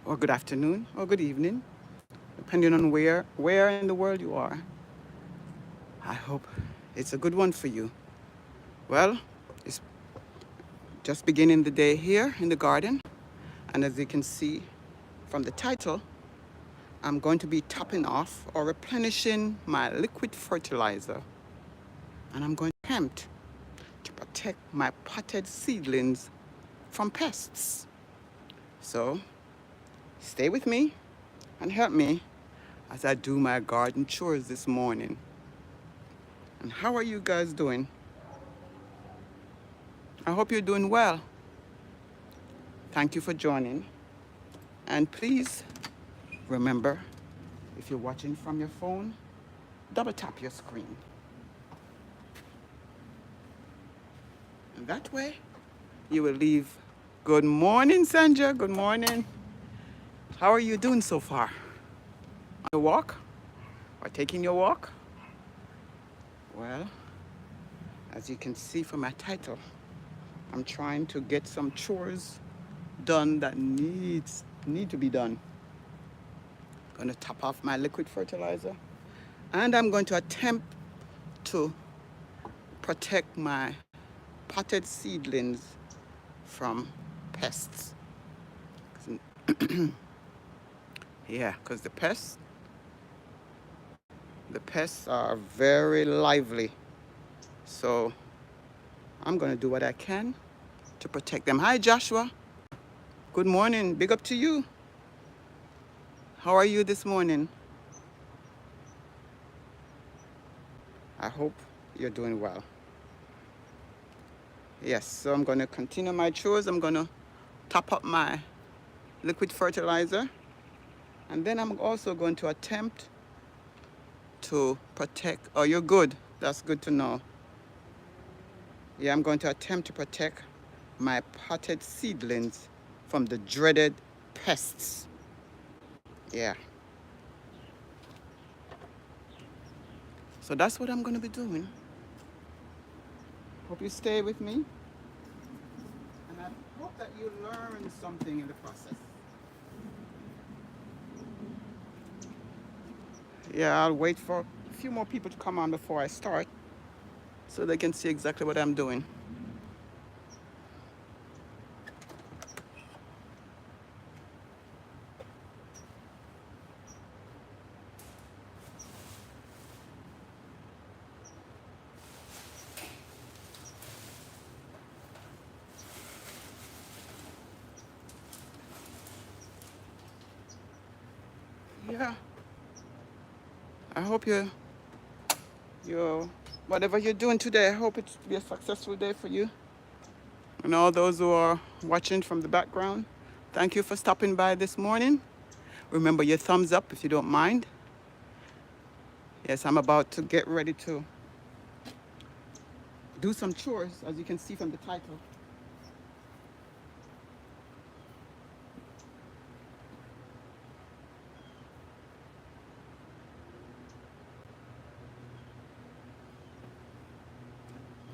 or good afternoon, or good evening, depending on where in the world you are. I hope it's a good one for you. Well, it's just beginning the day here in the garden, and as you can see from the title, I'm going to be topping off or replenishing my liquid fertilizer, and I'm going to attempt to protect my potted seedlings from pests. So stay with me and help me as I do my garden chores this morning. And how are you guys doing? I hope you're doing well. Thank you for joining. And please remember, if you're watching from your phone, double tap your screen. And that way, you will leave. Good morning, Sandra. Good morning. How are you doing so far? On your walk? Or taking your walk? Well, as you can see from my title, I'm trying to get some chores done that need to be done. I'm going to top off my liquid fertilizer, and I'm going to attempt to protect my potted seedlings from pests. Yeah, because the pests are very lively. So I'm going to do what I can to protect them. Hi, Joshua. Good morning. Big up to you. How are you this morning? I hope you're doing well. Yes, so I'm going to continue my chores. I'm going to top up my liquid fertilizer. And then I'm also going to attempt to protect. Oh, you're good. That's good to know. Yeah, I'm going to attempt to protect my potted seedlings from the dreaded pests. Yeah. So that's what I'm going to be doing. Hope you stay with me. And I hope that you learn something in the process. Yeah, I'll wait for a few more people to come on before I start so they can see exactly what I'm doing. Yeah, I hope you whatever you're doing today, I hope it be a successful day for you. And all those who are watching from the background, thank you for stopping by this morning. Remember your thumbs up if you don't mind. Yes, I'm about to get ready to do some chores, as you can see from the title.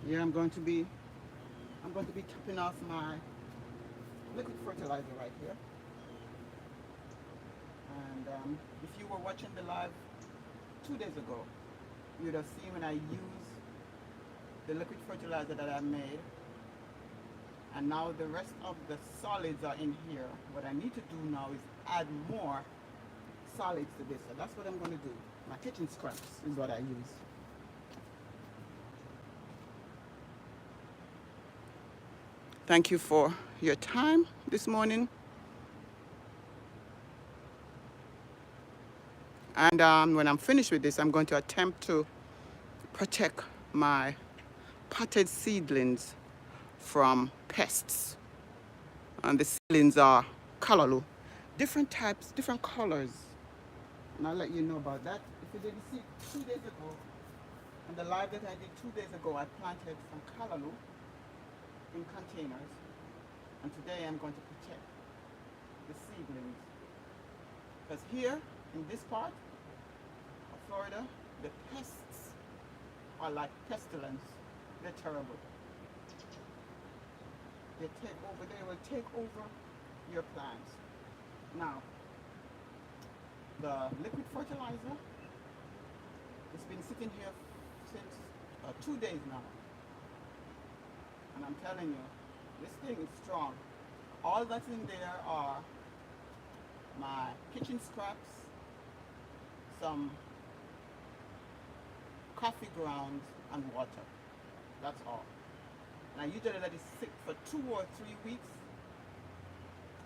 Yeah, I'm going to be topping off my liquid fertilizer right here. And if you were watching the live 2 days ago, you would have seen when I used the liquid fertilizer that I made. And now the rest of the solids are in here. What I need to do now is add more solids to this. So that's what I'm going to do. My kitchen scraps is what I use. Thank you for your time this morning. And when I'm finished with this, I'm going to attempt to protect my potted seedlings from pests. And the seedlings are callaloo, different types, different colors. And I'll let you know about that. If you didn't see 2 days ago, and the live that I did 2 days ago, I planted some callaloo in containers. And today I'm going to protect the seedlings. Because here, in this part of Florida, the pests are like pestilence. They're terrible. They will take over your plants. Now, the liquid fertilizer, it's been sitting here since 2 days now. And I'm telling you, this thing is strong. All that's in there are my kitchen scraps, some coffee grounds, and water. That's all. And I usually let it sit for 2 or 3 weeks.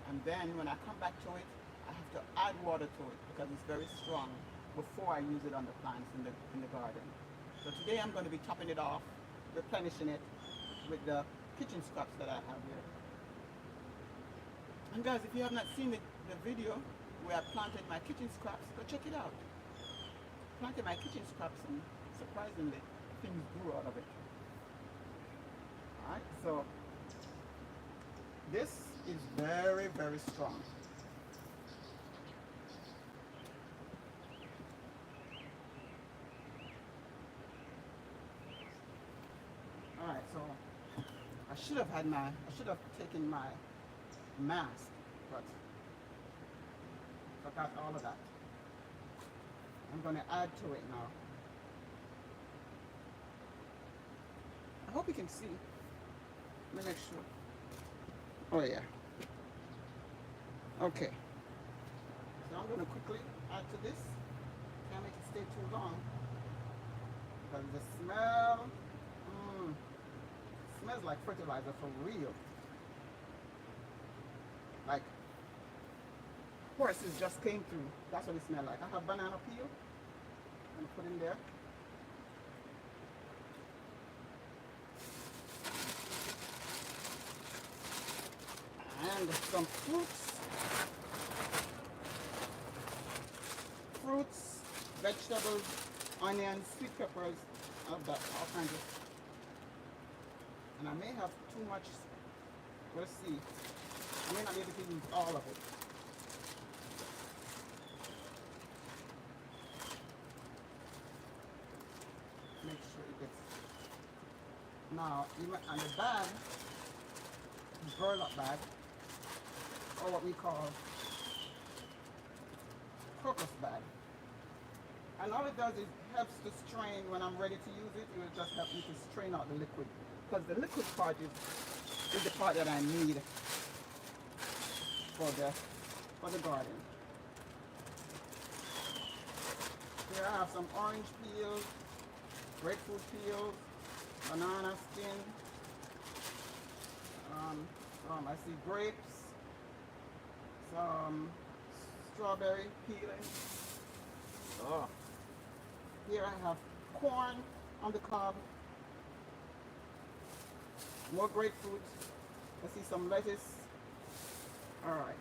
And then when I come back to it, I have to add water to it because it's very strong before I use it on the plants in the garden. So today I'm going to be topping it off, replenishing it with the kitchen scraps that I have here. And guys, if you have not seen the video where I planted my kitchen scraps, go check it out. Planted my kitchen scraps and surprisingly things grew out of it. Alright, so this is very, very strong. Alright, so I should have taken my mask, but forgot all of that. I'm going to add to it now. I hope you can see. Let me make sure. Oh yeah. Okay. So I'm going to quickly add to this. Can't make it stay too long. Because the smell, smells like fertilizer for real. Like horses just came through. That's what it smells like. I have banana peel. I'm going to put in there. And some fruits, vegetables, onions, sweet peppers, all kinds of. And I may have too much. We'll see. I may not be able to use all of it. Make sure it gets. Now, on the bag, burlap bag, or what we call crocus bag. And all it does is helps to strain when I'm ready to use it. It will just help me to strain out the liquid. Because the liquid part is the part that I need for the garden. Here I have some orange peels, grapefruit peels, banana skin, I see grapes, some strawberry peeling. Oh. Here I have corn on the cob, more grapefruit. I see some lettuce. Alright.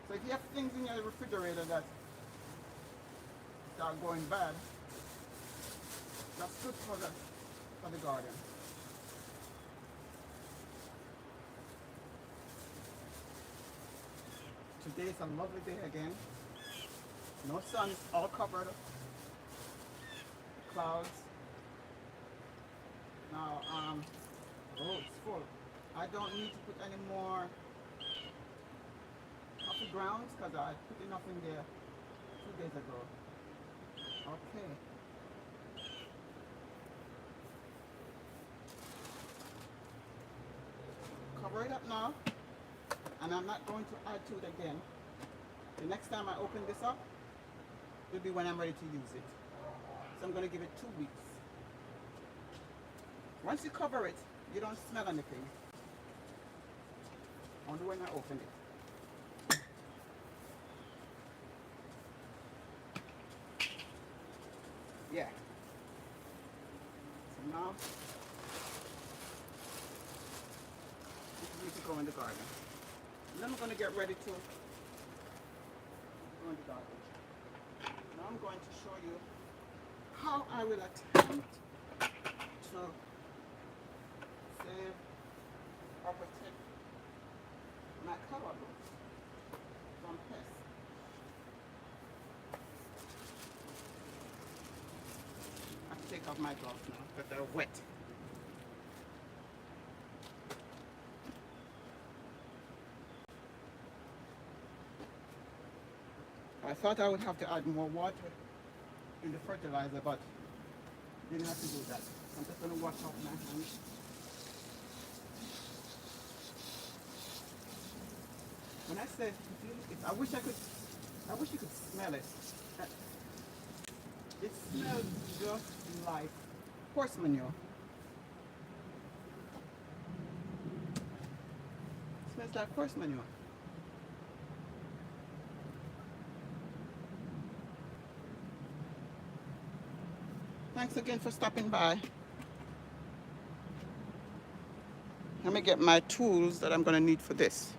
So if you have things in your refrigerator that start going bad, that's good for the garden. Today is a lovely day again. No sun, it's all covered. Clouds. Now, oh, it's full. I don't need to put any more coffee grounds because I put enough in there 2 days ago. Okay. Cover it up now. And I'm not going to add to it again. The next time I open this up, will be when I'm ready to use it. So I'm going to give it 2 weeks. Once you cover it, you don't smell anything. Only when I open it. Yeah. So now, this needs to go in the garden. Then I'm going to get ready to go in the garden. Now I'm going to show you how I will attempt to save or protect my calabos from pests. I have to take off my gloves now because they're wet. I thought I would have to add more water in the fertilizer, but didn't have to do that. I'm just going to wash off my hands. When I say, I wish you could smell it. Uh, It smells just like horse manure. It smells like horse manure. Thanks again for stopping by. Let me get my tools that I'm going to need for this.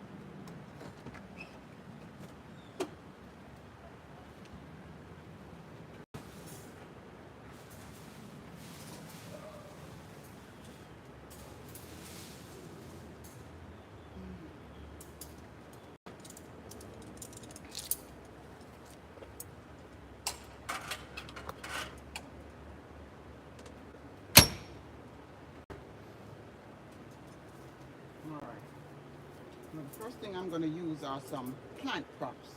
All right. Now, the first thing I'm going to use are some plant props.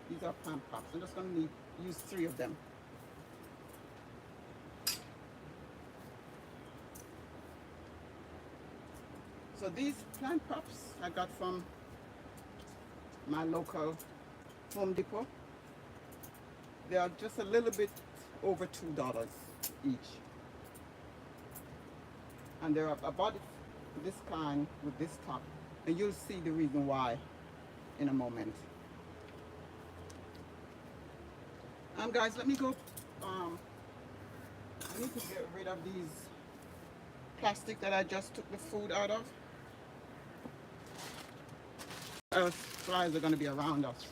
These are plant props. I'm just going to use 3 of them. So these plant props I got from my local Home Depot. They are just a little bit over $2 each. And they're about this kind with this top. And you'll see the reason why in a moment. Guys, let me go. I need to get rid of these plastic that I just took the food out of. Else flies are going to be around us.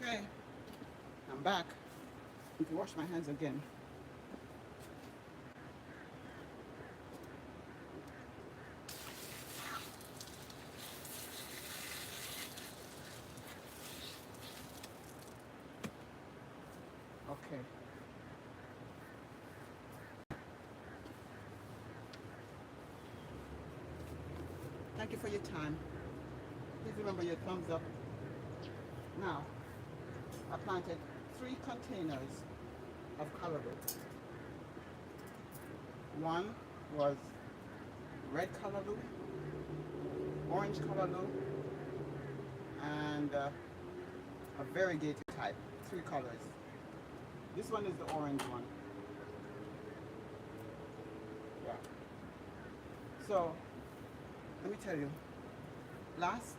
Okay, I'm back. I need to wash my hands again. Okay. Thank you for your time. Please remember your thumbs up. Now, I planted 3 containers of callaloo. One was red callaloo, orange callaloo, and a variegated type, 3 colors. This one is the orange one. Yeah. So, let me tell you, last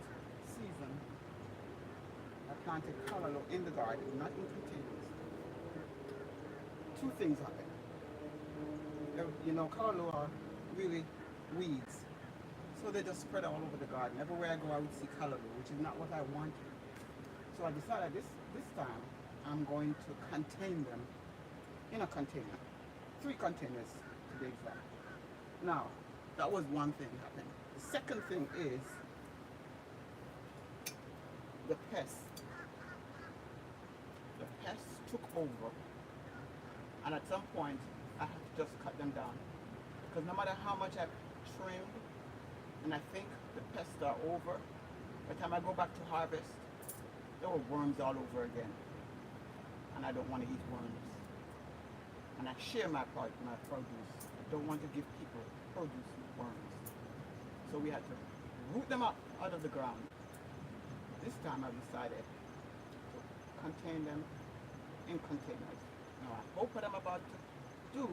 season, I planted callaloo in the garden, not in containers. 2 things happened. You know, callaloo are really weeds. So they just spread all over the garden. Everywhere I go, I would see callaloo, which is not what I wanted. So I decided this time, I'm going to contain them in a container. 3 containers to be exact. Now, that was one thing happened. The second thing is the pests. The pests took over, and at some point I had to just cut them down, because no matter how much I trimmed and I think the pests are over, by the time I go back to harvest, there were worms all over again, and I don't want to eat worms. And I share my produce. I don't want to give people produce with worms. So we had to root them up out of the ground. This time I've decided to contain them in containers. Now I hope what I'm about to do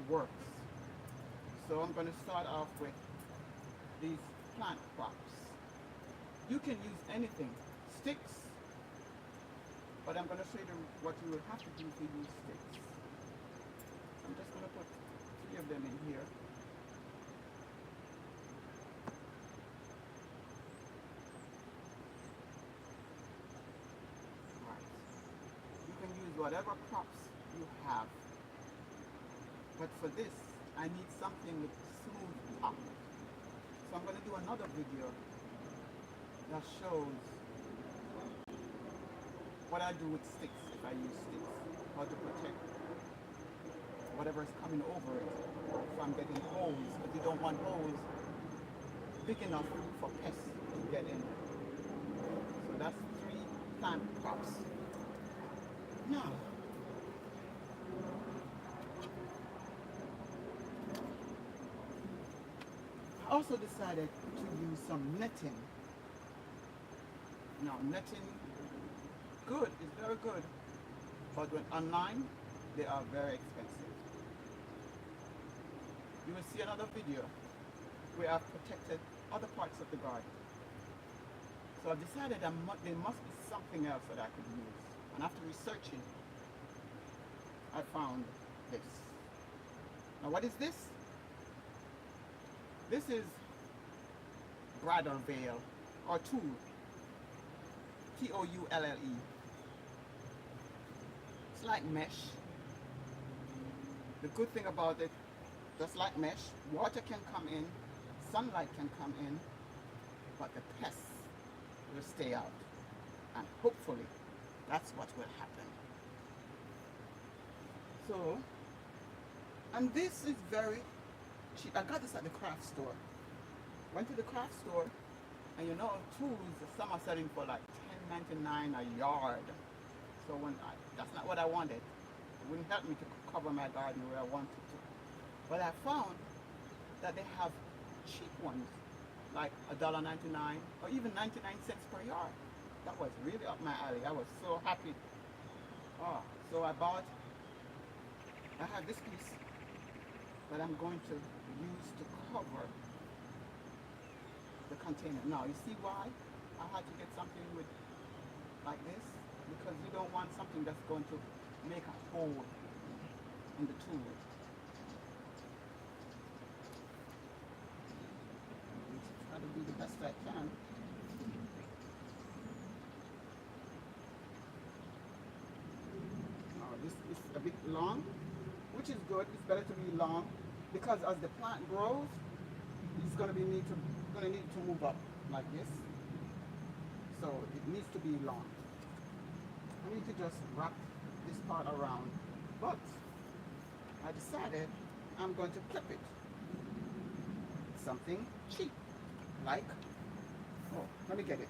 works. So I'm going to start off with these plant props. You can use anything, sticks, but I'm going to show you what you will have to do if you use sticks. I'm just going to put 3 of them in here. Right. You can use whatever props you have. But for this, I need something with smooth top. So I'm going to do another video that shows what I do with sticks if I use sticks. How to protect whatever is coming over it from getting holes. But you don't want holes big enough for pests to get in. So that's 3 plant props. Now, I also decided to use some netting. Now, netting, good, is very good, but when online, they are very expensive. You will see another video where I've protected other parts of the garden. So I've decided there must be something else that I could use. And after researching, I found this. Now, what is this? This is bridal veil or tulle. T-O-U-L-L-E. It's like mesh. The good thing about it, just like mesh, water can come in, sunlight can come in, but the pests will stay out. And hopefully, that's what will happen. So, and this is very cheap. I got this at the craft store. Went to the craft store, and you know, tools, some are selling for like $10.99 a yard. So that's not what I wanted. It wouldn't help me to cover my garden where I wanted to. But I found that they have cheap ones, like $1.99 or even 99 cents per yard. That was really up my alley. I was so happy. Oh, so I have this piece that I'm going to use to cover the container. Now, you see why I had to get something with like this? Because you don't want something that's going to make a hole in the tool. Try to do the best I can. Now, this is a bit long, which is good. It's better to be long because as the plant grows, it's going to need to move up like this. So it needs to be long. I need to just wrap this part around, but I decided I'm going to clip it. Something cheap, like, oh, let me get it.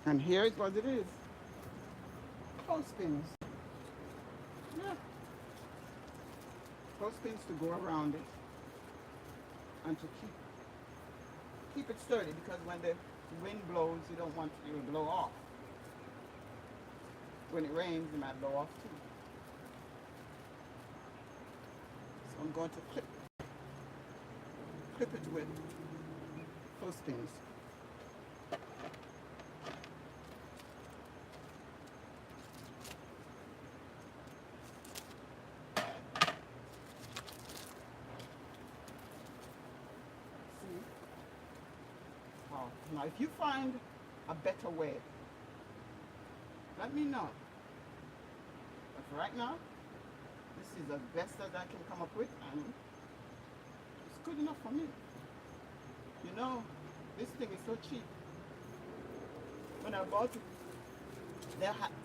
And here is what it is. Clothespins. Yeah. Clothespins to go around it and to keep it sturdy, because when the wind blows, you don't want it to blow off. When it rains, it might blow off too. So I'm going to clip it with clothespins. Now, if you find a better way, let me know. But for right now, this is the best that I can come up with, and it's good enough for me. You know, this thing is so cheap. When I bought it,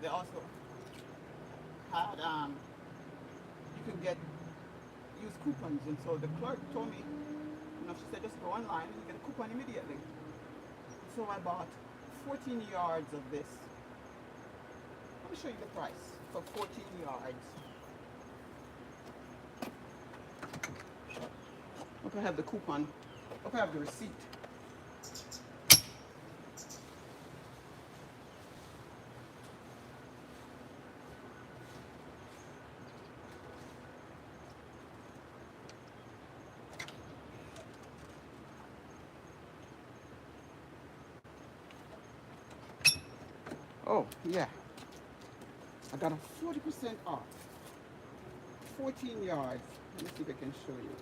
they also had you can use coupons, and so the clerk told me, she said just go online and you get a coupon immediately. So I bought 14 yards of this. Let me show you the price for 14 yards. Hope I have the coupon. Hope I have the receipt. Oh, yeah. I got a 40% off. 14 yards. Let me see if I can show you.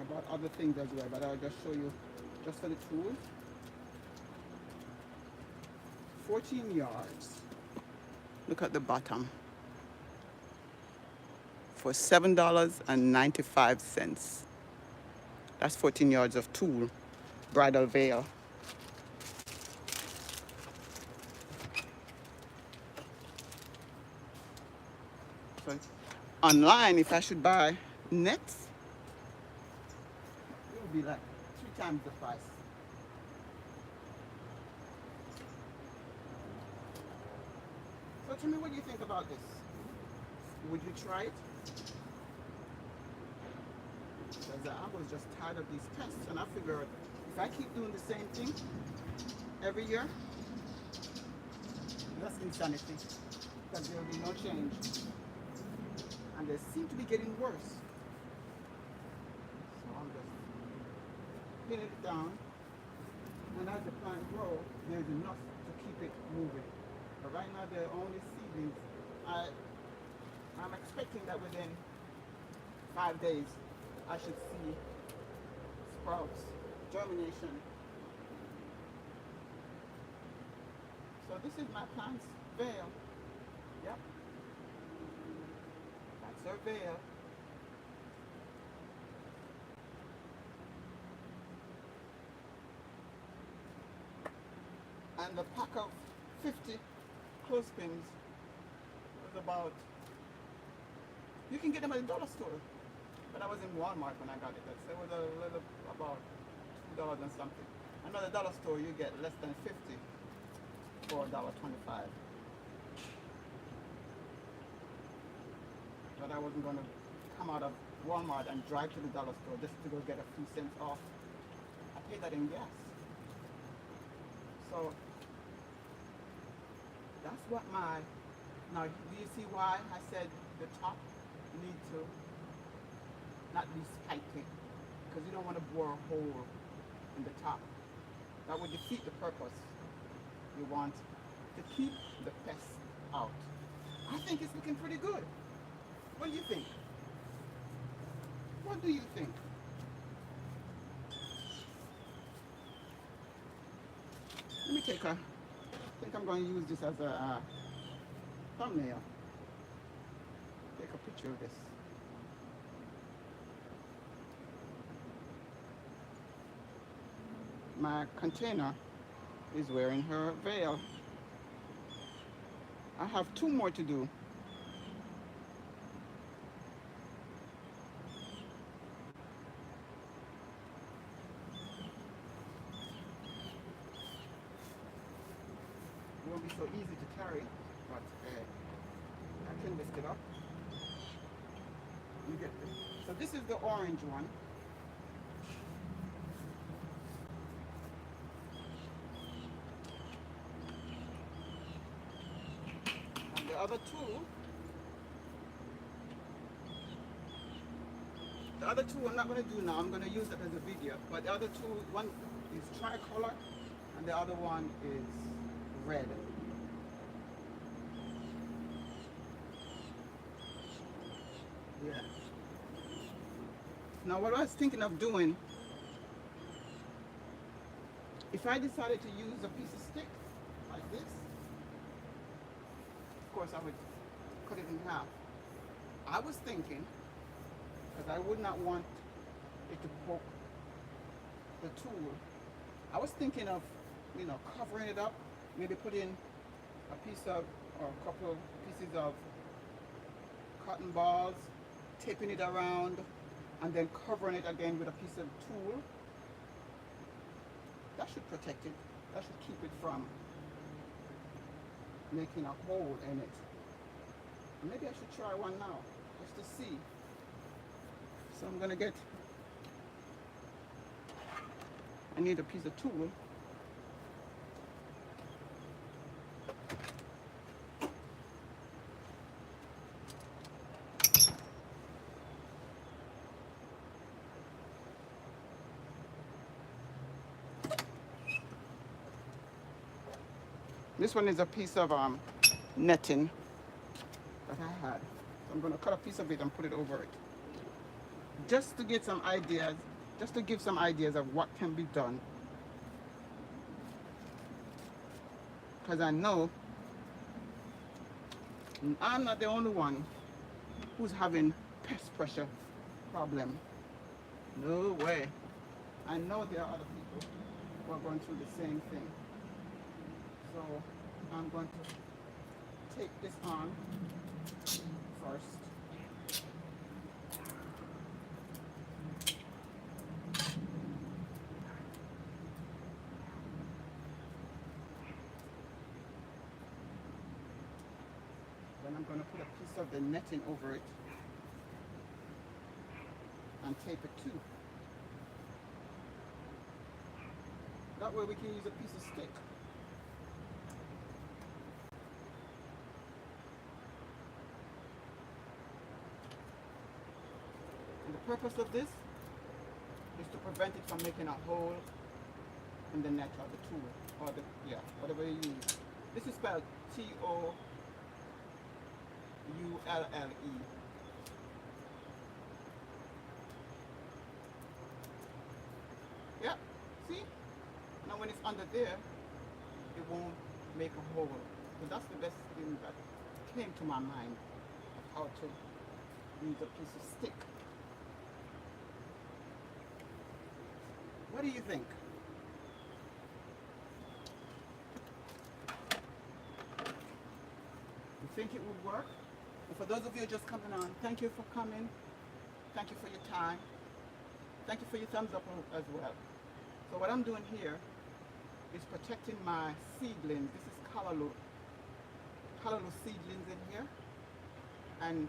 I bought other things as well, but I'll just show you just for the tool. 14 yards. Look at the bottom. For $7.95. That's 14 yards of tool. Bridal veil. So online, if I should buy nets, it would be like 3 times the price. So tell me, what do you think about this? Would you try it? Because I was just tired of these pests, and I figured if I keep doing the same thing every year, that's insanity. Because there will be no change. And they seem to be getting worse. So I'm just pinning it down. And as the plant grows, there's enough to keep it moving. But right now they're only seedlings. I'm expecting that within 5 days I should see sprouts, germination. So this is my plant's veil. Yep. That's her veil. And the pack of 50 clothespins was about, you can get them at the dollar store, but I was in Walmart when I got it. It was a little, about $2 and something. Another dollar store you get less than 50 for $1.25. But I wasn't going to come out of Walmart and drive to the dollar store just to go get a few cents off. I paid that in gas. So that's what now do you see why I said the top need to not be spiky? Because you don't want to bore a hole in the top. That would defeat the purpose. You want to keep the pests out. I think it's looking pretty good. What do you think? What do you think? Let me I think I'm going to use this as a thumbnail. Take a picture of this. My container is wearing her veil. I have 2 more to do. It won't be so easy to carry, but I can lift it up. You get this. So this is the orange one. And the other two I'm not going to do now. I'm going to use it as a video. But the other two, one is tricolor and the other one is red. Yeah. Now what I was thinking of doing, if I decided to use a piece of stick like this, of course I would cut it in half. I was thinking, because I would not want it to poke the tool, I was thinking of, covering it up, maybe put in a piece of, or a couple of pieces of cotton balls, taping it around, and then covering it again with a piece of tool. that should protect it. That should keep it from making a hole in it. Maybe I should try one now, just to see. So I'm gonna get, I need a piece of tool. This one is a piece of netting that I had. So I'm gonna cut a piece of it and put it over it. Just to get some ideas, just to give some ideas of what can be done. Because I know I'm not the only one who's having pest pressure problem. No way. I know there are other people who are going through the same thing. So I'm going to take this on first. Then I'm going to put a piece of the netting over it and tape it too. That way we can use a piece of stick. And the purpose of this is to prevent it from making a hole in the net or the tool or the, yeah, whatever you use. This is spelled Toulle. Yeah, see? Now when it's under there, it won't make a hole. So that's the best thing that came to my mind of how to use a piece of stick. What do you think? You think it would work? And for those of you just coming on, thank you for coming. Thank you for your time. Thank you for your thumbs up as well. So what I'm doing here is protecting my seedlings. This is callaloo seedlings in here. And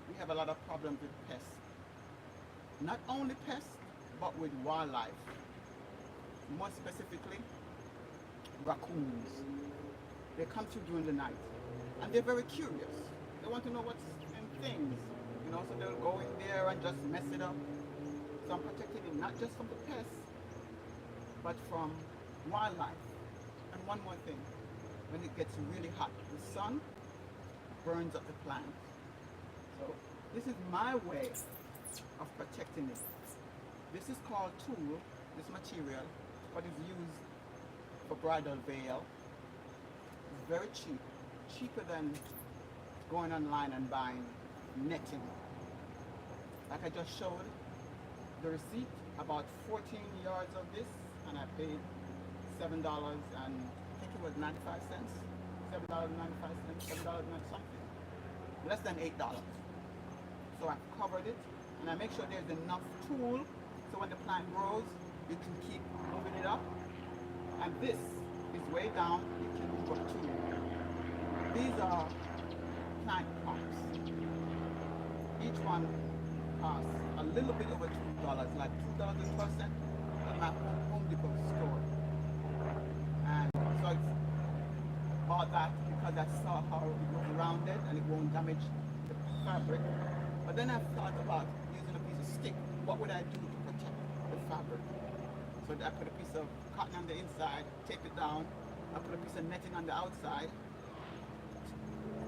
we have a lot of problems with pests. Not only pests, but with wildlife. More specifically, raccoons. They come through during the night. And they're very curious. They want to know what's in things. You know, so they'll go in there and just mess it up. So I'm protecting them not just from the pests, but from wildlife. And one more thing, when it gets really hot, the sun burns up the plants. So this is my way of protecting it. This is called tulle, this material, what is used for bridal veil. It's very cheap, cheaper than going online and buying netting. Like I just showed the receipt, about 14 yards of this, and I paid $7 and I think it was 95 cents, $7.95, $7 and something, less than $8. So I covered it and I make sure there's enough tulle so when the plant grows, you can keep moving it up. And this is way down, you can move up too. These are plant pots. Each one costs a little bit over $2, like $2.12 at my Home Depot store. And so I bought that because I saw how it was rounded and it won't damage the fabric. But then I thought about using a piece of stick. What would I do to protect the fabric? So I put a piece of cotton on the inside, tape it down. I put a piece of netting on the outside,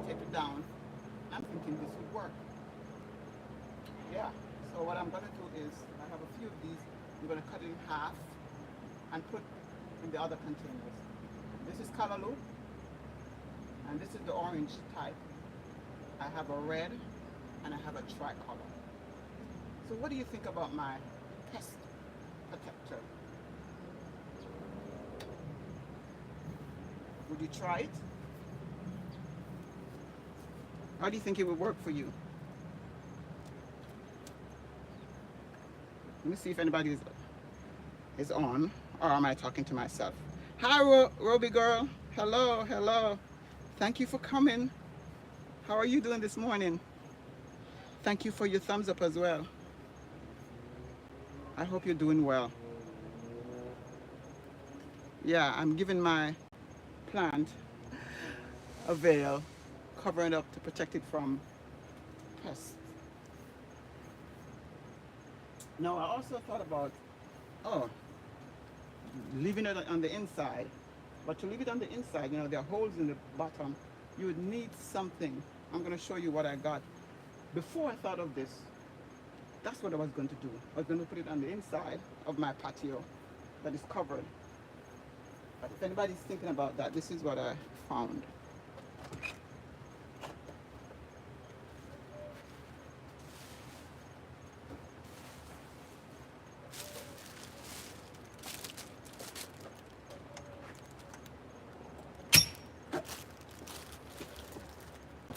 tape it down. I'm thinking this would work. Yeah, so what I'm going to do is, I have a few of these, I'm going to cut it in half and put in the other containers. This is callaloo, and this is the orange type. I have a red, and I have a tricolor. So what do you think about my pest protector? Would you try it? How do you think it would work for you? Let me see if anybody is on. Or am I talking to myself? Hi, Roby girl. Hello, hello. Thank you for coming. How are you doing this morning? Thank you for your thumbs up as well. I hope you're doing well. Yeah, I'm giving my plant a veil, covering it up to protect it from pests. Now, I also thought about, oh, leaving it on the inside. But to leave it on the inside, there are holes in the bottom. You would need something. I'm going to show you what I got. Before I thought of this, that's what I was going to do. I was going to put it on the inside of my patio that is covered. But if anybody's thinking about that, this is what I found.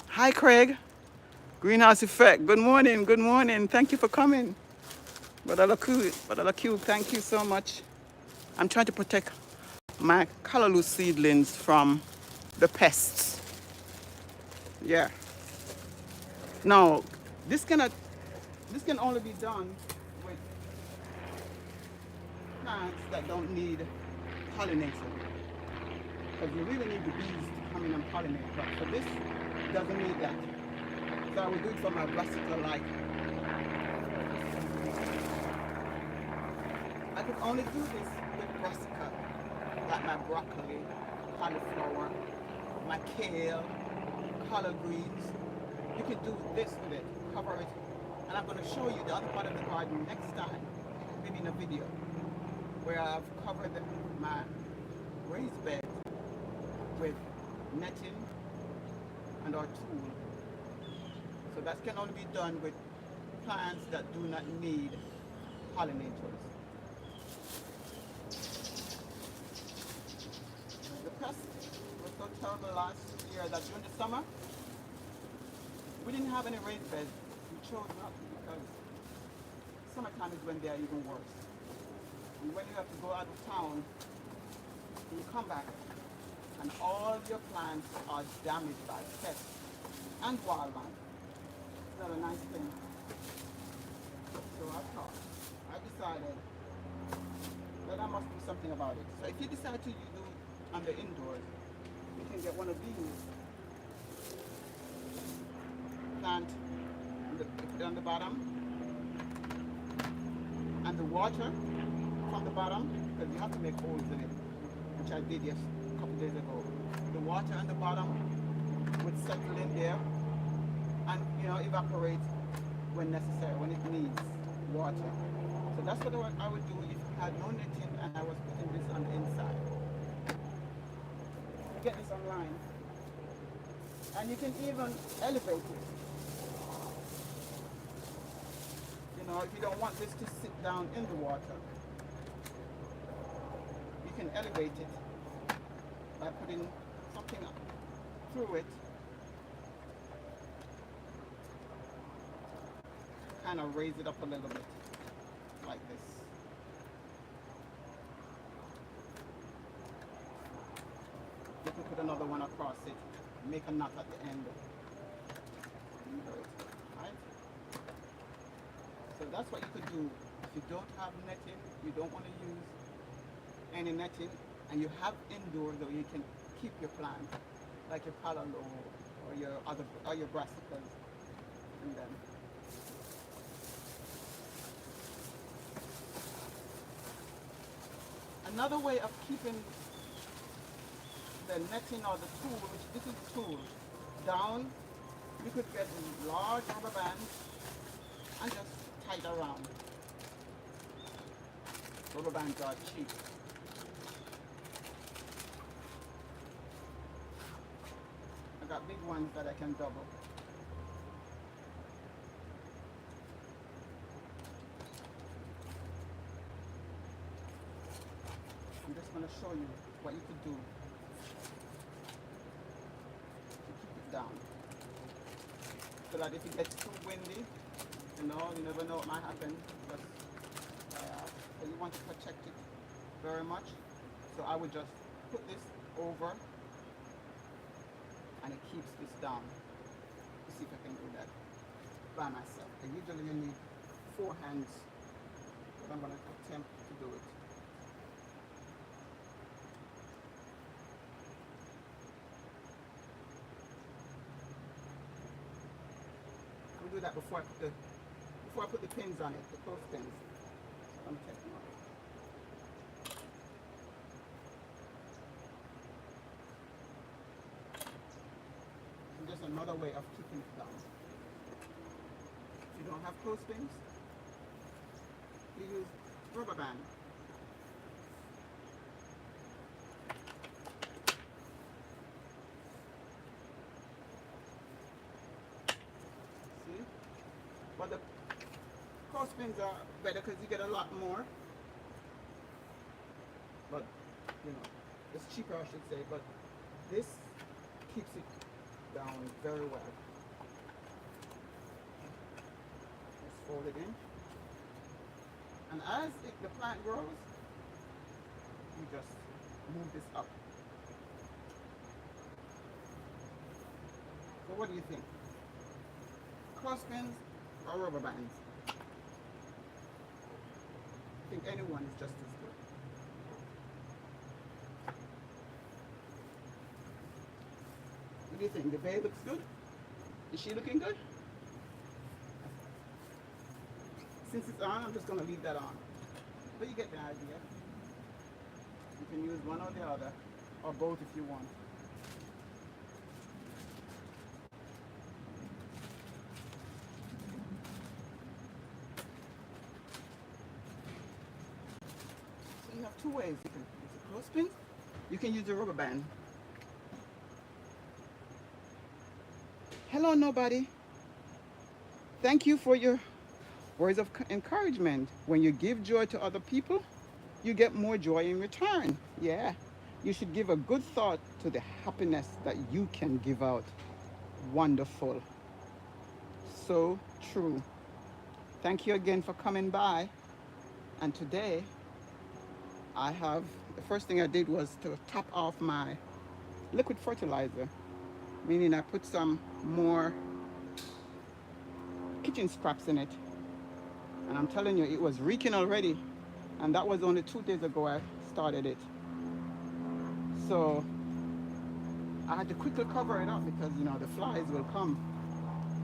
Hi, Craig. Greenhouse Effect. Good morning. Good morning. Thank you for coming. Brother Q, thank you so much. I'm trying to protect my callaloo seedlings from the pests. Yeah. Now, this cannot. This can only be done with plants that don't need pollination. Because you really need the bees to come in and pollinate. But for this, it doesn't need that. So I will do it for my brassica like. I could only do this with brassica, like my broccoli, cauliflower, my kale, collard greens. You can do this with it, cover it. And I'm going to show you the other part of the garden next time, maybe in a video, where I've covered my raised bed with netting and our tool. So that can only be done with plants that do not need pollinators. The pests were so terrible last year that during the summer, we didn't have any raised beds. We chose not to because summertime is when they are even worse. And when you have to go out of town, you come back and all your plants are damaged by pests and wildlife. It's not a nice thing. So I decided that I must do something about it. So if you decide to do it on the indoors, you can get one of these. Plant, you put it on the bottom, and the water from the bottom, because you have to make holes in it, which I did a couple days ago. The water on the bottom would settle in there and evaporate when necessary, when it needs water. So that's what I would do if you had no netting and I was putting this on the inside. You get this online, and you can even elevate it. If you don't want this to sit down in the water, you can elevate it by putting something up through it, kind of raise it up a little bit, like this. You can put another one across it, make a knot at the end. Right? So that's what you could do. If you don't have netting, you don't want to use any netting, and you have indoors that you can keep your plant, like your callaloo or your brassicas in them. Another way of keeping the netting or the tool, which this is the tool, down, you could get large rubber bands and just tie it around. Rubber bands are cheap. I got big ones that I can double. I'm just going to show you what you could do to keep it down. So that if it gets too windy, you never know what might happen. But you want to protect it very much. So I would just put this over and it keeps this down. Let's see if I can do that by myself. And usually you need 4 hands, but I'm going to attempt to do it. I'll do that before I put the pins on it, the close pins. So I'm taking them off. Just another way of keeping it down. If you don't have clothespins, you use rubber band. See? But the clothespins are better because you get a lot more. But, you know, it's cheaper I should say, but this keeps it down very well. Let's fold it in. And as the plant grows, you just move this up. So what do you think? Clothespins or rubber bands? I think anyone is just as good. What do you think? The babe looks good? Is she looking good? Since it's on, I'm just going to leave that on. But you get the idea. You can use one or the other, or both if you want. So you have 2 ways. You can use a clothespin. You can use a rubber band. Hello, nobody. Thank you for your words of encouragement. When you give joy to other people, you get more joy in return. Yeah. You should give a good thought to the happiness that you can give out. Wonderful. So true. Thank you again for coming by. And today, the first thing I did was to top off my liquid fertilizer, meaning I put some more kitchen scraps in it. And I'm telling you, it was reeking already. And that was only 2 days ago I started it. So I had to quickly cover it up because, you know, the flies will come.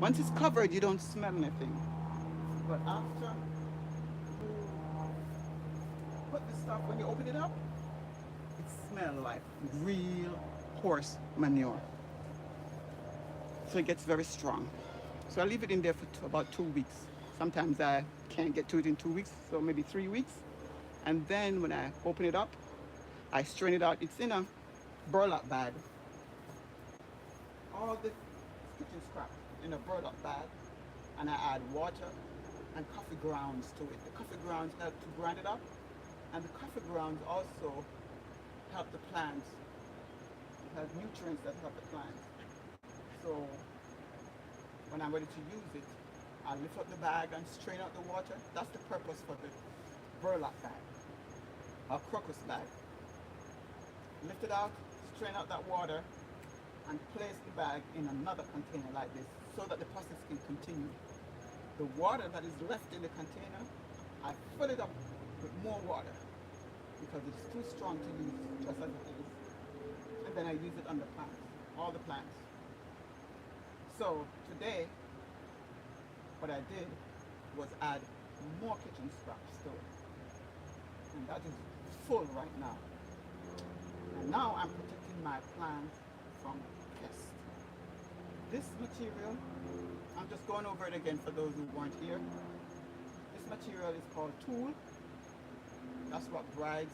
Once it's covered, you don't smell anything. But after you put the stuff, when you open it up, it smells like real horse manure. So it gets very strong. So I leave it in there for about 2 weeks. Sometimes I can't get to it in 2 weeks, so maybe 3 weeks. And then when I open it up, I strain it out. It's in a burlap bag. All the kitchen scrap in a burlap bag. And I add water and coffee grounds to it. The coffee grounds help to grind it up. And the coffee grounds also help the plants. It has nutrients that help the plants. So when I'm ready to use it, I lift up the bag and strain out the water. That's the purpose for the burlap bag, a crocus bag. Lift it out, strain out that water, and place the bag in another container like this so that the process can continue. The water that is left in the container, I fill it up with more water because it's too strong to use just as it is. And then I use it on the plants, all the plants. So today, what I did was add more kitchen scraps to it. And that is full right now. And now I'm protecting my plants from pests. This material, I'm just going over it again for those who weren't here. This material is called tulle. That's what brides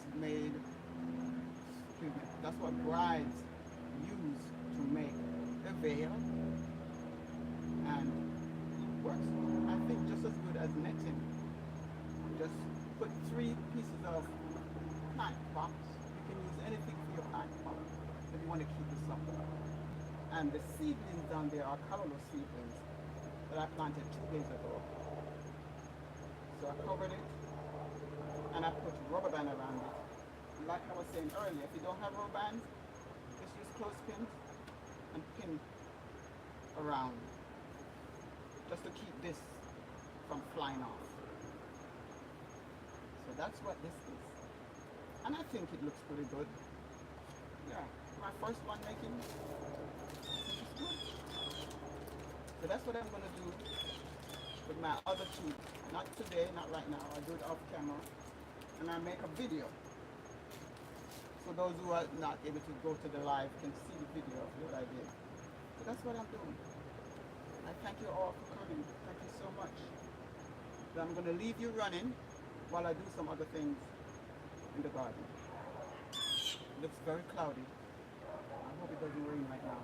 use to make a veil, and it works, I think, just as good as netting. Just put 3 pieces of plant props. You can use anything for your plant prop if you want to keep this up. And the seedlings down there are colorless seedlings that I planted 2 days ago. So I covered it and I put rubber band around it like I was saying earlier, if you don't have rubber bands, just use clothespins and pin around just to keep this from flying off. So that's what this is. And I think it looks pretty good. Yeah, my first one making, I think it's good. So that's what I'm gonna do with my other two. Not today, not right now. I do it off camera. And I make a video. So those who are not able to go to the live can see the video of what I did. So that's what I'm doing. I thank you all for coming. Thank you so much. So I'm gonna leave you running while I do some other things in the garden. It looks very cloudy. I hope it doesn't rain right now.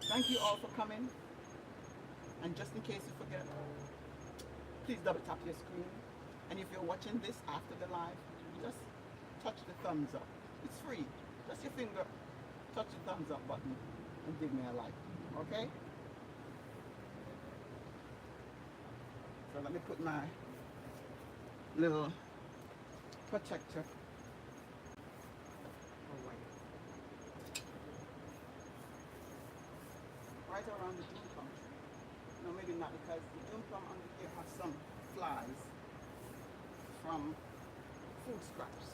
Thank you all for coming. And just in case you forget, please double tap your screen. And if you're watching this after the live, just touch the thumbs up. It's free. Just your finger, touch the thumbs up button and give me a like. Okay? So let me put my little protector away. Right around the June plum tree. No, maybe not, because the June plum under here has some flies from food scraps.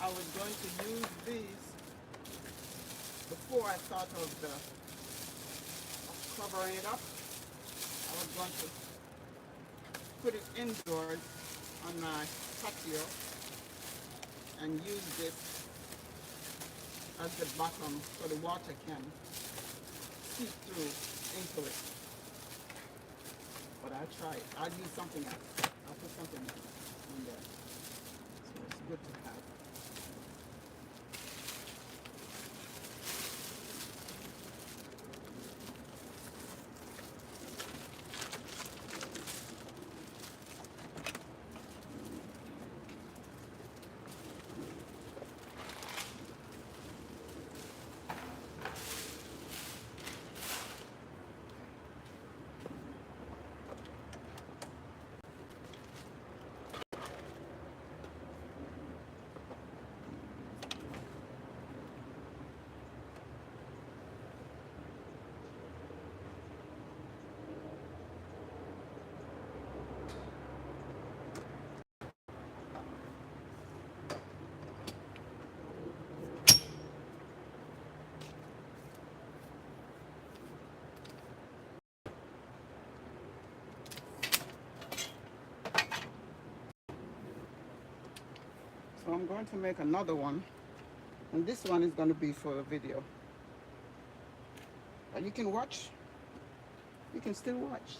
I was going to use these before I thought of covering it up. I was going to put it indoors on my patio and use this as the bottom so the water can seep through into it. But I'll try it. I'll use something else. I'll put something else in there. So it's good to have. So I'm going to make another one, and this one is going to be for a video. But you can watch. You can still watch.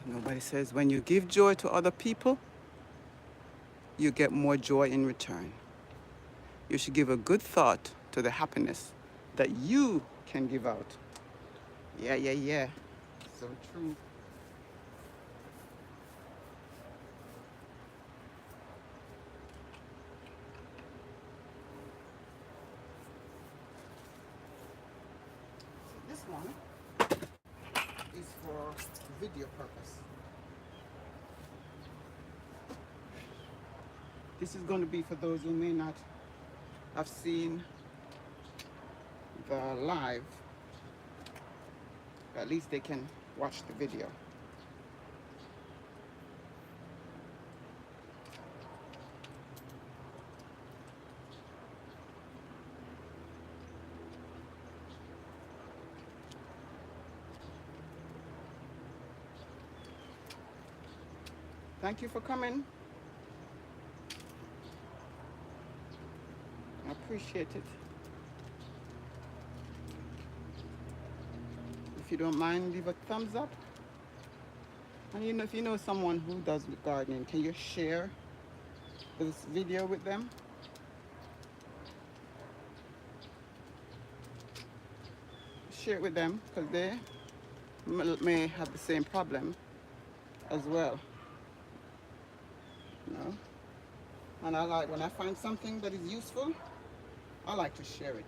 Nobody says when you give joy to other people, you get more joy in return. You should give a good thought to the happiness that you can give out. Yeah, yeah, yeah. So true. one is for video purpose. This is going to be for those who may not have seen the live. At least they can watch the video. Thank you for coming. I appreciate it. If you don't mind, leave a thumbs up. And you know, if you know someone who does gardening, can you share this video with them? Share it with them because they may have the same problem as well. You know? And I like when I find something that is useful, I like to share it.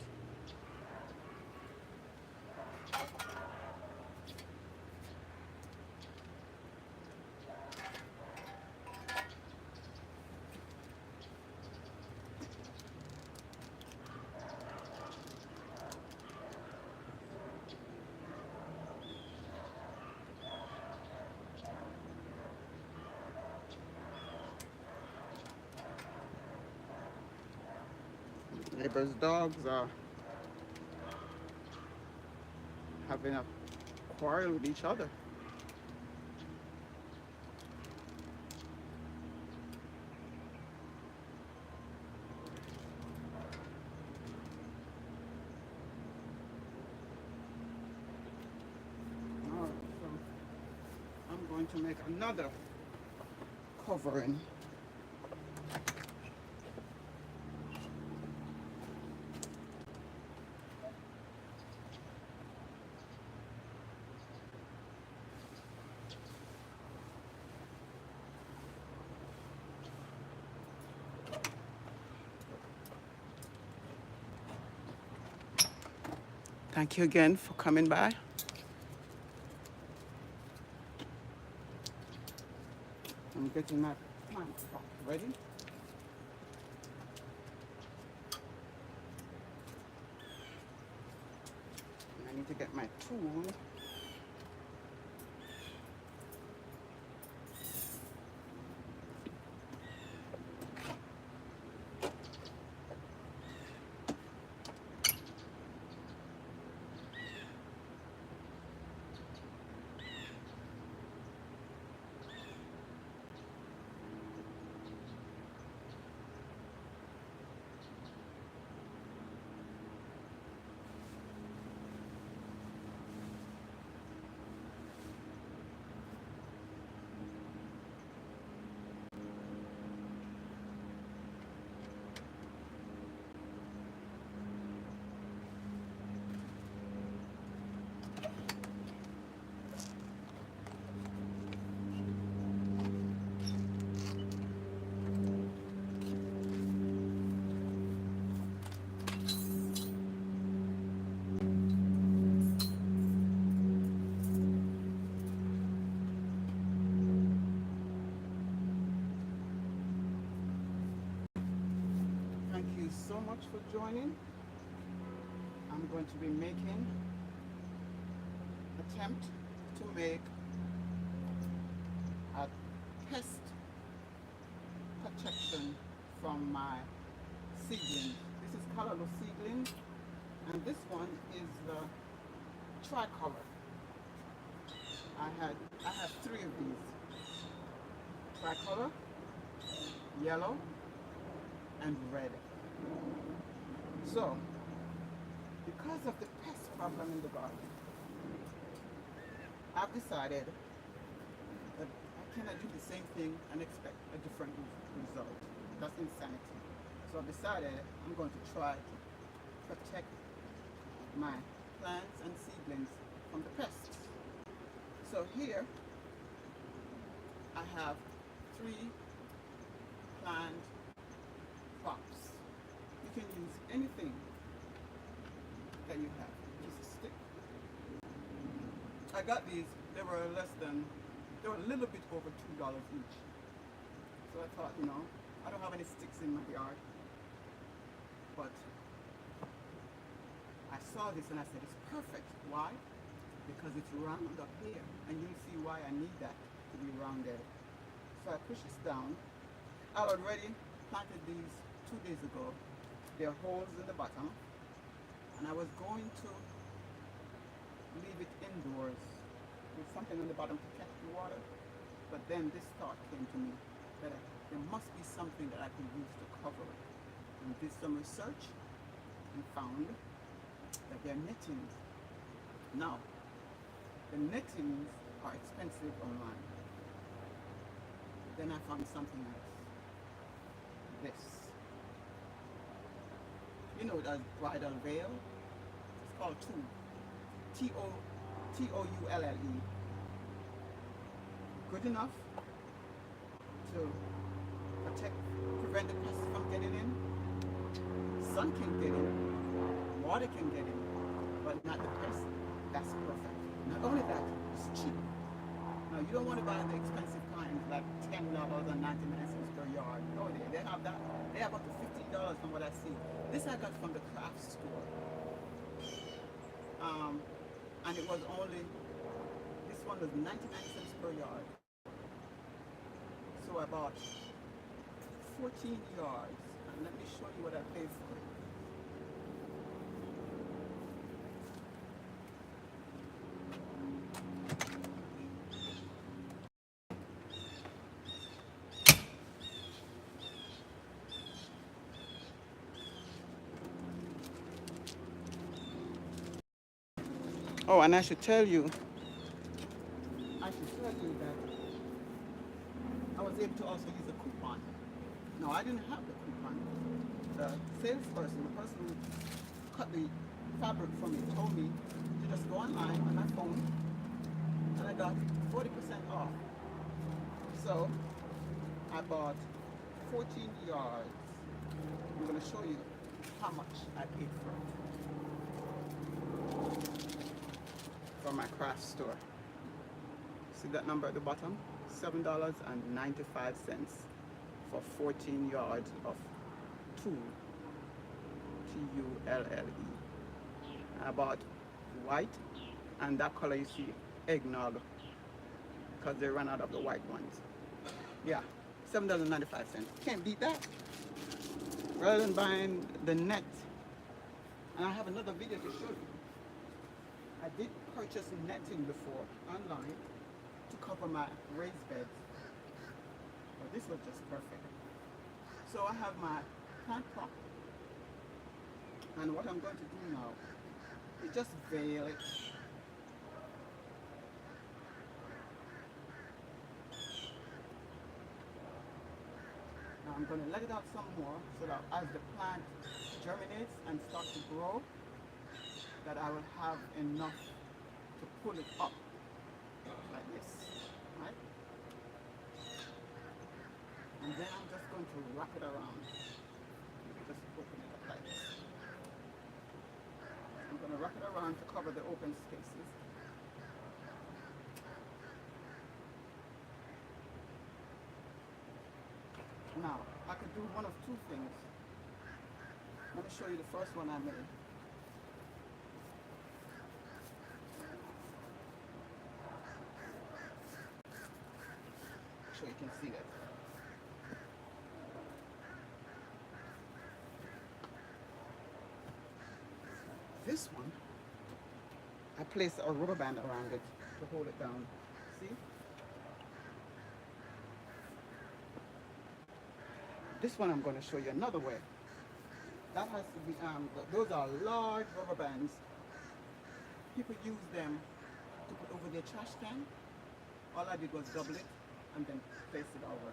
Neighbors' dogs are having a quarrel with each other. Alright, so I'm going to make another covering. Thank you again for coming by. I'm getting my plant pot ready. And I need to get my tool. Thank you so much for joining. I'm going to be making attempt to make a pest protection from my seedling. This is colorless seedling, and this one is the tricolor. I have three of these: tricolor, yellow, and red. So, because of the pest problem in the garden, I've decided that I cannot do the same thing and expect a different result. That's insanity. So I've decided I'm going to try to protect my plants and seedlings from the pests. So here I have 3 planned crops. You can use anything that you have. Just a stick, I got these, they were they were a little bit over $2 each. So I thought, you know, I don't have any sticks in my yard, but I saw this and I said, it's perfect. Why? Because it's round up here, and you'll see why I need that to be rounded. So I push this down. I already planted these 2 days ago. There are holes in the bottom, and I was going to leave it indoors with something on the bottom to catch the water, but then this thought came to me that there must be something that I could use to cover it. And did some research and found that they're nettings. Now, the nettings are expensive online. Then I found something else. This. You know, the bridal veil. It's called Toule. Toulle. Good enough to prevent the pests from getting in. Sun can get in, water can get in, but not the pest. That's perfect. Not only that, it's cheap. Now you don't want to buy the expensive kinds like $10.99 per yard. No, they have that. They have up to $15 from what I see. This I got from the craft store. And it was only, this one was 99 cents per yard. So I bought 14 yards. And let me show you what I paid for it. Oh, and I should tell you that I was able to also use a coupon. No, I didn't have the coupon. The salesperson, the person who cut the fabric for me, told me to just go online on my phone, and I got 40% off. So I bought 14 yards. I'm going to show you how much I paid for it from my craft store. See that number at the bottom? $7.95 for 14 yards of Toule. Tulle. I bought white, and that color you see, eggnog, because they ran out of the white ones. Yeah, $7.95. Can't beat that. Rather than buying the net. And I have another video to show you. I did purchase netting before online to cover my raised beds, but this was just perfect. So I have my plant pot, and what I'm going to do now is just veil it. Now I'm going to let it out some more so that as the plant germinates and starts to grow, that I will have enough to pull it up like this, right? And then I'm just going to wrap it around. Just open it up like this. I'm going to wrap it around to cover the open spaces. Now, I could do one of two things. Let me show you the first one I made. So you can see that. This one, I place a rubber band around it to hold it down. See? This one I'm going to show you another way. That has to be, those are large rubber bands. People use them to put over their trash can. All I did was double it and then place it over.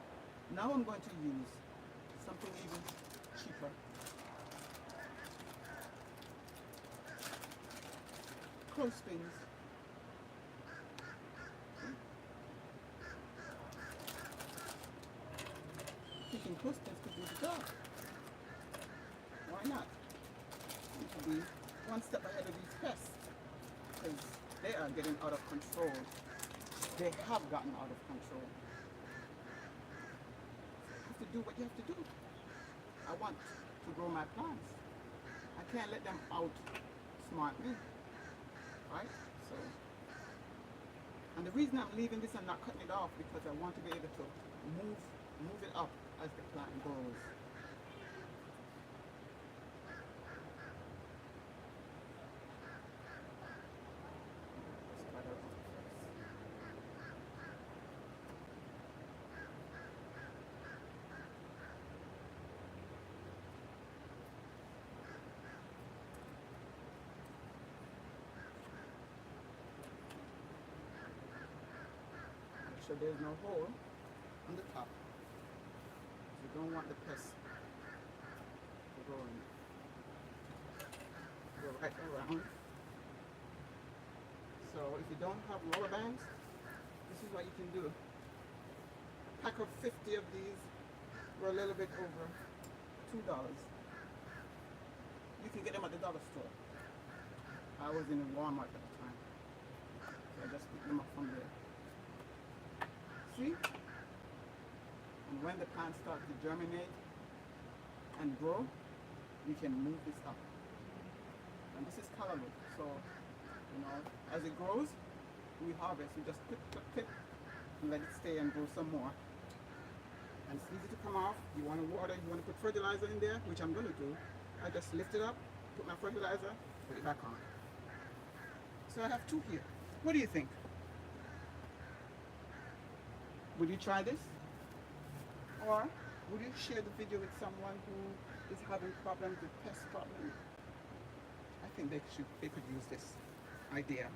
Now I'm going to use something even cheaper. Clothespins. Thinking clothespins could do the job. Why not? You could be one step ahead of these pests. Because They are getting out of control. They have gotten out of control. You have to do what you have to do. I want to grow my plants. I can't let them out smart me, right? So, and the reason I'm leaving this and not cutting it off because I want to be able to move it up as the plant grows. Make sure there's no hole on the top. You don't want the pests to go in. Go right around. So if you don't have rubber bands, this is what you can do. A pack of 50 of these were a little bit over $2. You can get them at the dollar store. I was in Walmart at the time, so I just picked them up from there. See? And when the plants start to germinate and grow, you can move this up. And this is colorwood, so you know, as it grows, we harvest. We just clip, clip, clip, and let it stay and grow some more. And it's easy to come off. You want to water, you want to put fertilizer in there, which I'm going to do. I just lift it up, put my fertilizer, put it back on. So I have two here. What do you think? Would you try this? Or would you share the video with someone who is having problems with pest problems? I think they could use this idea.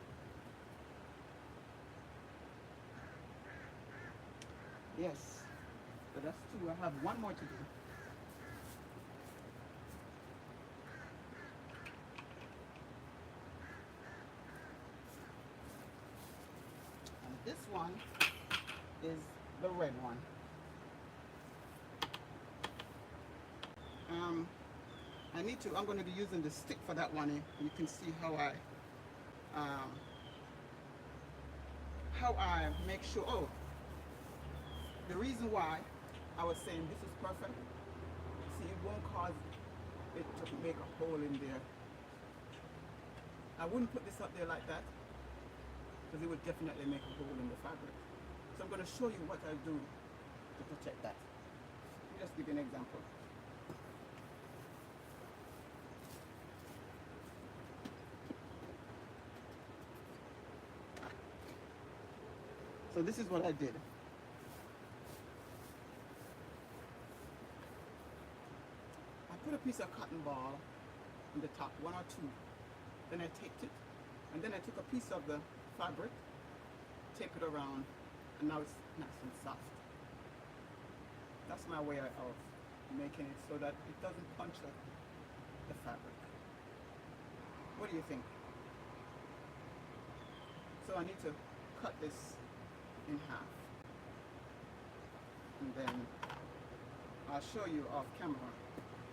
Yes. So that's two. I have one more to do. And this one is the red one. I'm going to be using the stick for that one. You can see how I make sure. Oh, the reason why I was saying this is perfect. See, it won't cause it to make a hole in there. I wouldn't put this up there like that because it would definitely make a hole in the fabric. So I'm going to show you what I do to protect that. Let me just give you an example. So this is what I did. I put a piece of cotton ball on the top, one or two. Then I taped it. And then I took a piece of the fabric, tape it around, and now it's nice and soft. That's my way of making it so that it doesn't puncture the fabric. What do you think? So I need to cut this in half. And then I'll show you off camera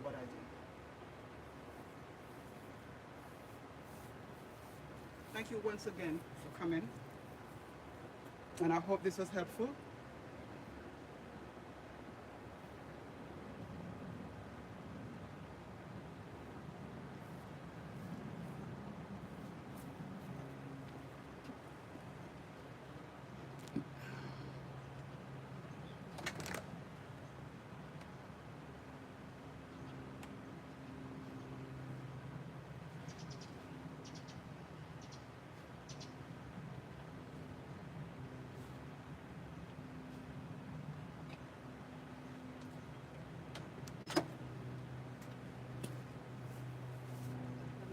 what I do. Thank you once again for coming. And I hope this was helpful.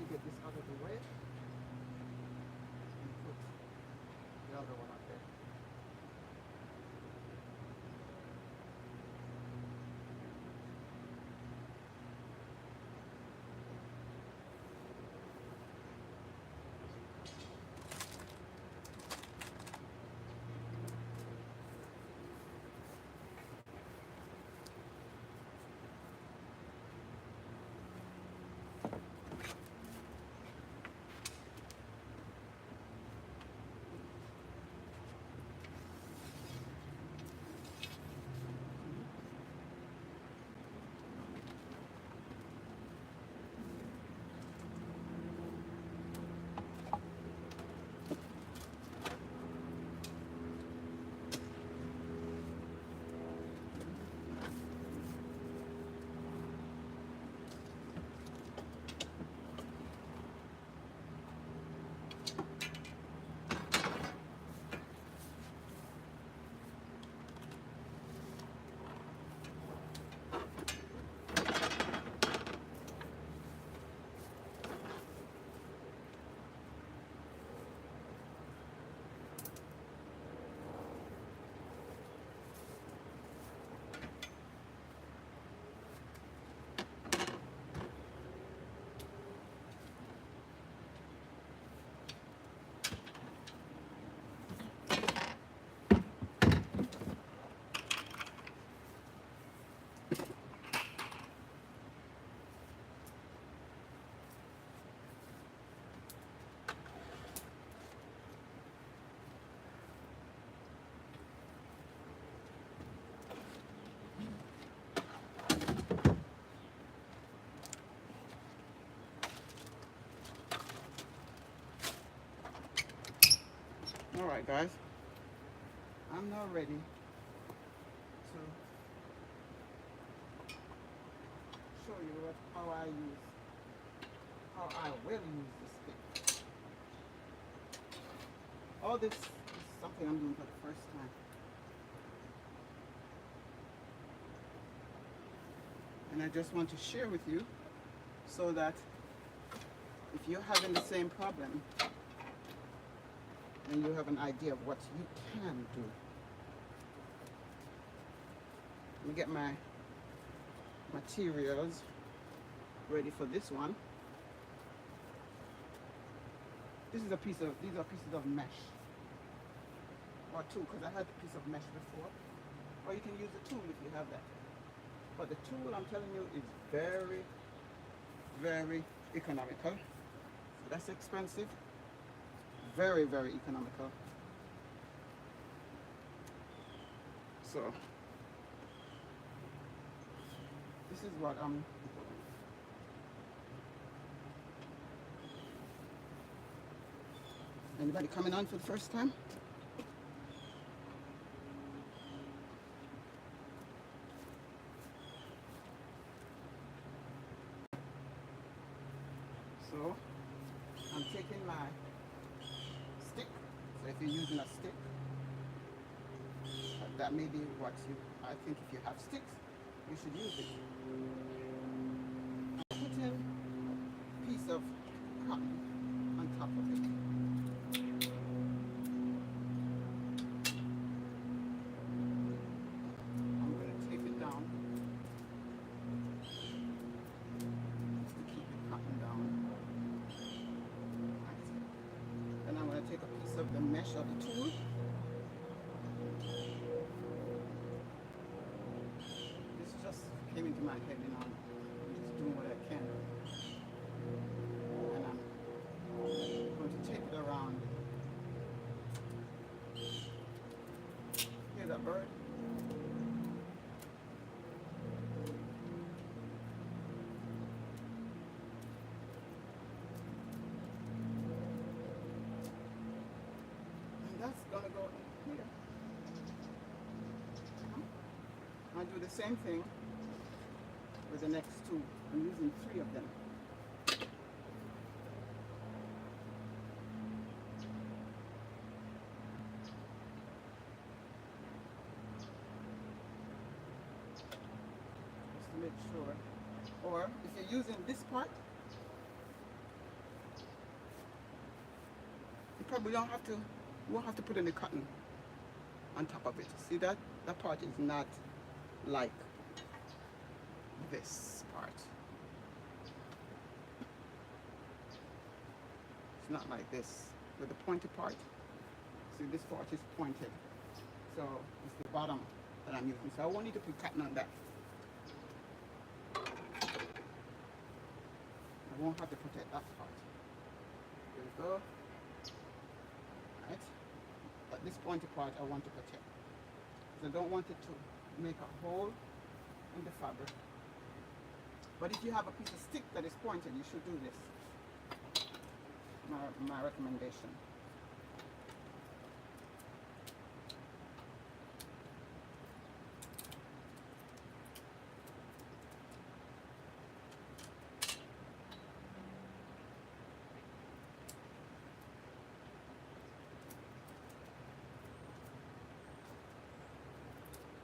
Get this out of the way and put the other one up there. All right, guys. I'm now ready to show you how I will use this stick. All this is something I'm doing for the first time. And I just want to share with you so that if you're having the same problem, then you have an idea of what you can do. Let me get my materials ready for this one. These are pieces of mesh, or two, because I had a piece of mesh before. Or you can use a tool if you have that. But the tool, I'm telling you, is very, very economical. So that's expensive. Very, very economical. So this is what I'm doing. Anybody coming on for the first time? So I'm taking my stick. So if you're using a stick, that may be what I think if you have sticks, you should use it. I'm putting a piece of cotton on top of it. I'm going to tape it down just to keep the cotton down. Then I'm going to take a piece of the mesh of the tool. This just came into my head, you know. I'm just doing what I can. And I'm going to tape it around. Hear that bird? That's gonna go in here. I'll do the same thing with the next two. I'm using 3 of them. Just to make sure. Or if you're using this part, you probably won't have to put any cotton on top of it. See that? That part is not like this part. It's not like this with the pointy part. See, this part is pointed. So it's the bottom that I'm using. So I won't need to put cotton on that. I won't have to protect that part. There we go. Right? But this pointy part I want to protect. So I don't want it to make a hole in the fabric. But if you have a piece of stick that is pointed, you should do this. My recommendation.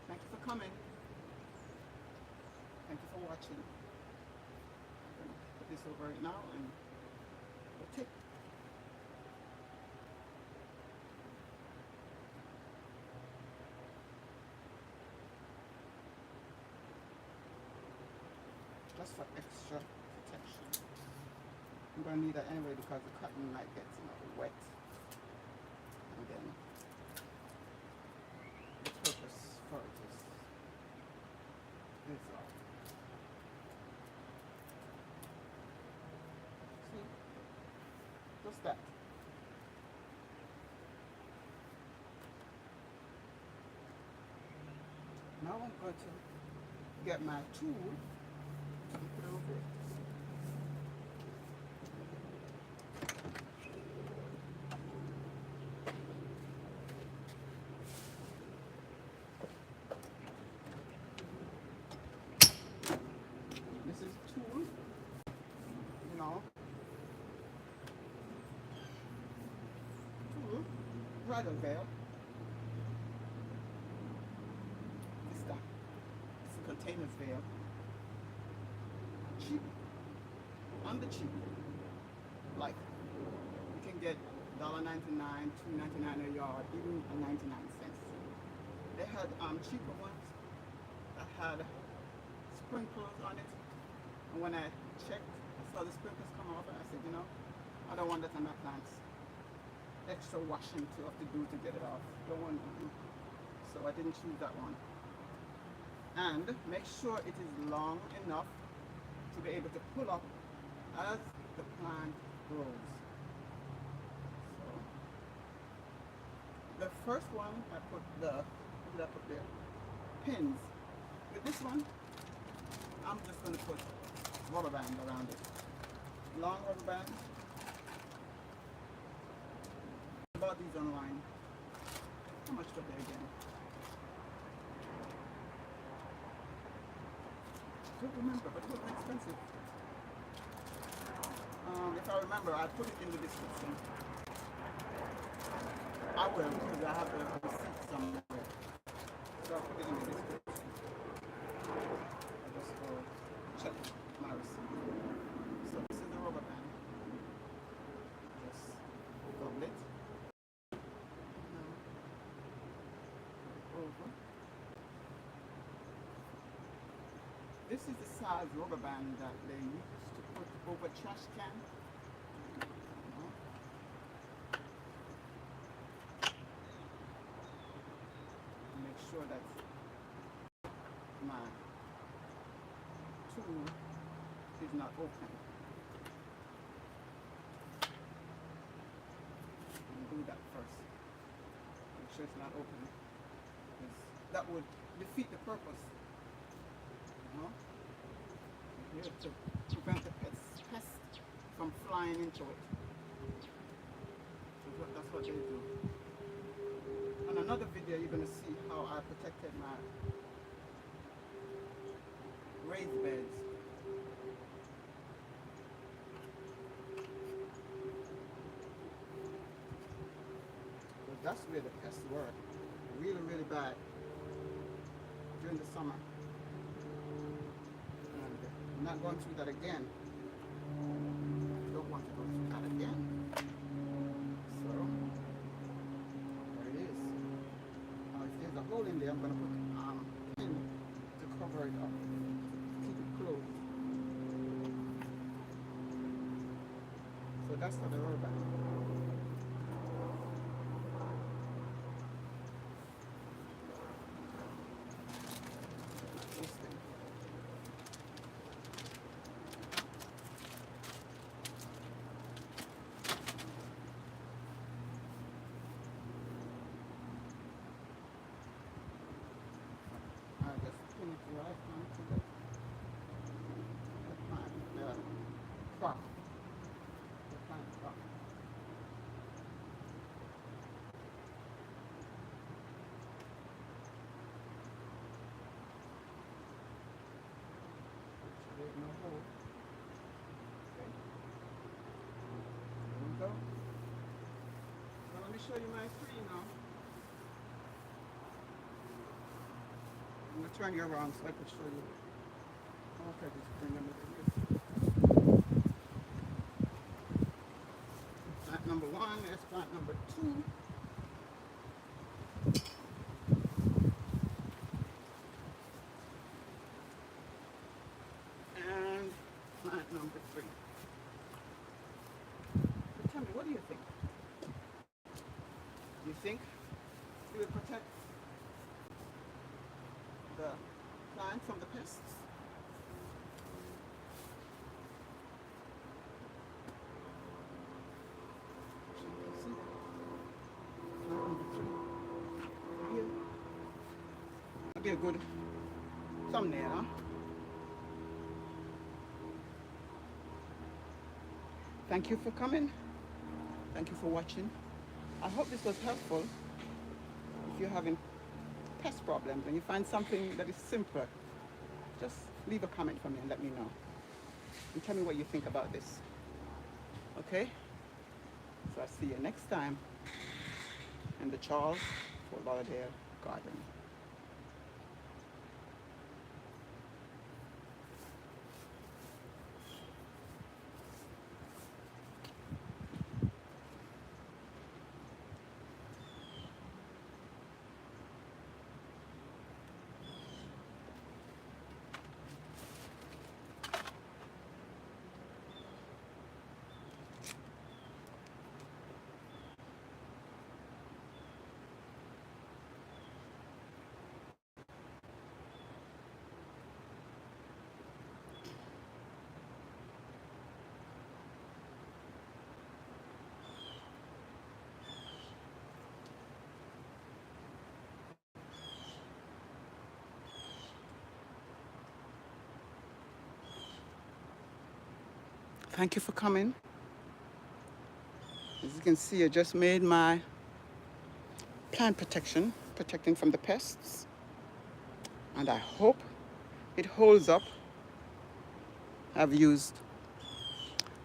Thank you for coming. Thank you for watching. I'm going to put this over it now and we'll take. Just for extra protection. I'm going to need that anyway because the cotton might get wet. And then the purpose for it is all. See? Just that. Now I'm going to get my tool and put it over it. bridal veil. This stuff. It's a container's veil. Cheap. On the cheap. Like, you can get $1.99, $2.99 a yard, even 99 cents. They had cheaper ones that had sprinklers on it. And when I checked, I saw the sprinklers come off, and I said, you know, I don't want that on my plants. Extra washing to have to do to get it off. Don't want to. So I didn't choose that one. And make sure it is long enough to be able to pull up as the plant grows. So the first one I put what did I put there? Pins. With this one, I'm just going to put rubber band around it. Long rubber band. I bought these online. How much were they again? I don't remember, but it wasn't expensive. If I remember, I'll put it in the description. I will, because I have the receipt somewhere. So I'll put it in the description. I'll just go check my receipt. So this is the rubber band. Just double it. Over. This is the size rubber band that they used to put over trash can. Make sure that my tool is not open. Do that first. Make sure it's not open. That would defeat the purpose. Here to prevent the pests from flying into it. So that's what they do. On another video, you're going to see how I protected my raised beds. But that's where the pests were. Really, really bad during the summer. I'm not going through that again. Don't want to go through that again. So, there it is. Now, if there's a hole in there, I'm going to put a pin to cover it up, to keep it closed. So that's for the rubber band. Right onto the plant, the crop. The plant crop. So there's no hole. Okay. There we go. So let me show you my tree now. I'm going to turn you around so I can show you. Okay, just bring them over here. Plant number 1, there's plant number 2. And plant number 3. So tell me, what do you think? Do you think it will protect the plant from the pests? That'd be a good thumbnail, huh? Thank you for coming. Thank you for watching. I hope this was helpful. If you're having pest problems and you find something that is simpler, just leave a comment for me and let me know. And tell me what you think about this. Okay? So I'll see you next time. in the Charles, Fort Lauderdale garden. Thank you for coming. As you can see, I just made my plant protection, protecting from the pests. And I hope it holds up. I've used,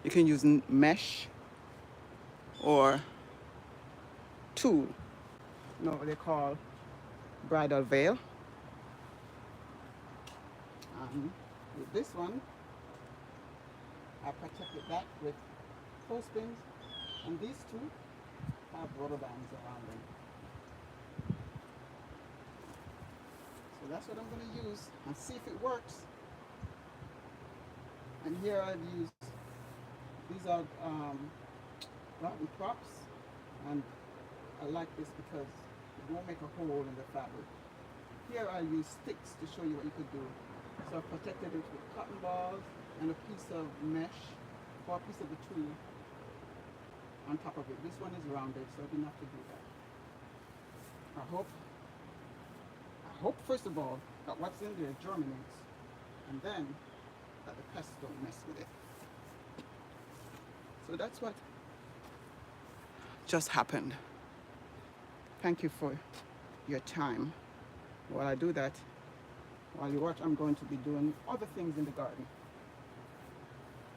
you can use mesh or tulle, what they call bridal veil. With this one, I protected that with clothespins, and these two have rubber bands around them. So that's what I'm going to use and see if it works. And here I've used, these are rotten props, and I like this because it won't make a hole in the fabric. Here I use sticks to show you what you could do. So I've protected it with cotton balls and a piece of mesh or a piece of the tulle on top of it. This one is rounded, so I didn't have to do that. I hope first of all that what's in there germinates, and then that the pests don't mess with it. So that's what just happened. Thank you for your time. While I do that, while you watch, I'm going to be doing other things in the garden.